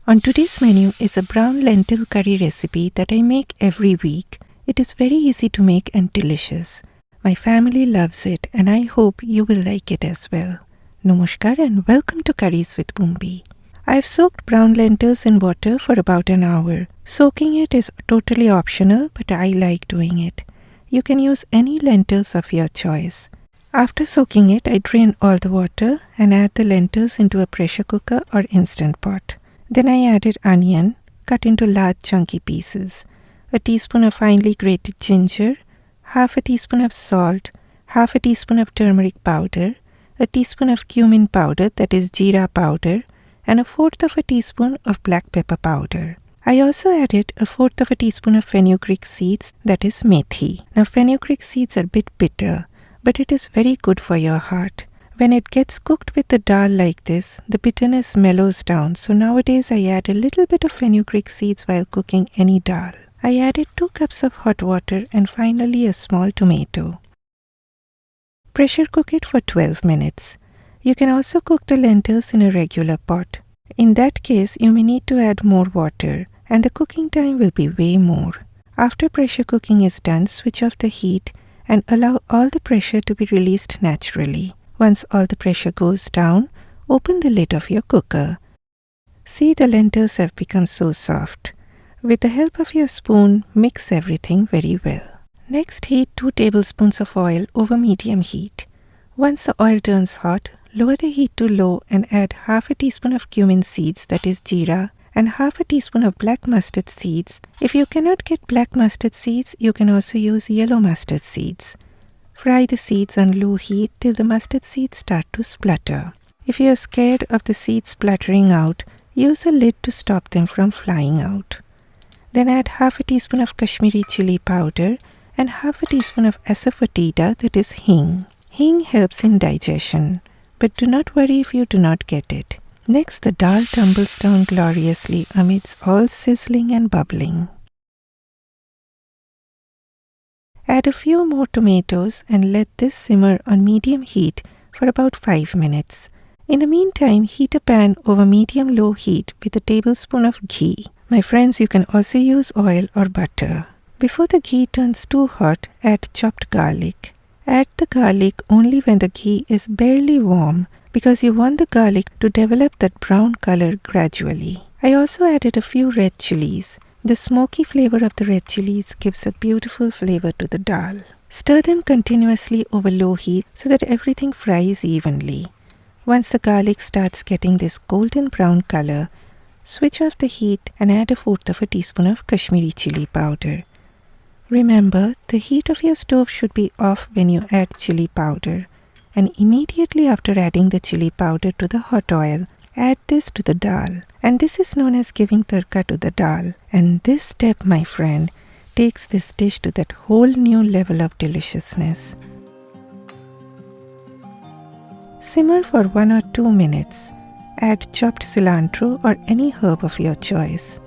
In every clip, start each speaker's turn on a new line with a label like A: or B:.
A: On today's menu is a brown lentil curry recipe that I make every week. It is very easy to make and delicious. My family loves it and I hope you will like it as well. Namaskar and welcome to Curries with Bumbi. I have soaked brown lentils in water for about an hour. Soaking it is totally optional, but I like doing it. You can use any lentils of your choice. After soaking it, I drain all the water and add the lentils into a pressure cooker or instant pot. Then I added onion, cut into large chunky pieces, a teaspoon of finely grated ginger, half a teaspoon of salt, half a teaspoon of turmeric powder, a teaspoon of cumin powder, that is jeera powder, and a fourth of a teaspoon of black pepper powder. I also added a fourth of a teaspoon of fenugreek seeds, that is methi. Now fenugreek seeds are a bit bitter, but it is very good for your heart. When it gets cooked with the dal like this, the bitterness mellows down, so nowadays I add a little bit of fenugreek seeds while cooking any dal. I added 2 cups of hot water and finally a small tomato. Pressure cook it for 12 minutes. You can also cook the lentils in a regular pot. In that case, you may need to add more water and the cooking time will be way more. After pressure cooking is done, switch off the heat and allow all the pressure to be released naturally. Once all the pressure goes down, open the lid of your cooker. See, the lentils have become so soft. With the help of your spoon, mix everything very well. Next, heat 2 tablespoons of oil over medium heat. Once the oil turns hot, lower the heat to low and add half a teaspoon of cumin seeds, that is jeera, and half a teaspoon of black mustard seeds. If you cannot get black mustard seeds, you can also use yellow mustard seeds. Fry the seeds on low heat till the mustard seeds start to splutter. If you are scared of the seeds spluttering out, use a lid to stop them from flying out. Then add half a teaspoon of Kashmiri chili powder and half a teaspoon of asafoetida, that is hing. Hing helps in digestion, but do not worry if you do not get it. Next, the dal tumbles down gloriously amidst all sizzling and bubbling. Add a few more tomatoes and let this simmer on medium heat for about 5 minutes. In the meantime, heat a pan over medium-low heat with a tablespoon of ghee. My friends, you can also use oil or butter. Before the ghee turns too hot, add chopped garlic. Add the garlic only when the ghee is barely warm, because you want the garlic to develop that brown color gradually. I also added a few red chilies. The smoky flavor of the red chilies gives a beautiful flavor to the dal. Stir them continuously over low heat so that everything fries evenly. Once the garlic starts getting this golden brown color, switch off the heat and add a fourth of a teaspoon of Kashmiri chili powder. Remember, the heat of your stove should be off when you add chili powder. And immediately after adding the chili powder to the hot oil, add this to the dal. And this is known as giving tadka to the dal. And this step, my friend, takes this dish to that whole new level of deliciousness. Simmer for 1 or 2 minutes. Add chopped cilantro or any herb of your choice.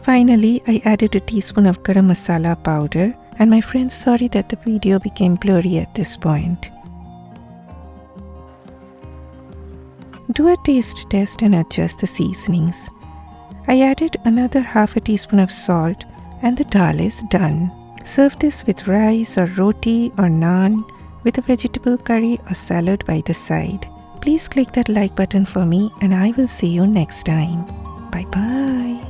A: Finally, I added a teaspoon of garam masala powder. And my friends, sorry that the video became blurry at this point. Do a taste test and adjust the seasonings. I added another half a teaspoon of salt and the dal is done. Serve this with rice or roti or naan, with a vegetable curry or salad by the side. Please click that like button for me and I will see you next time. Bye bye.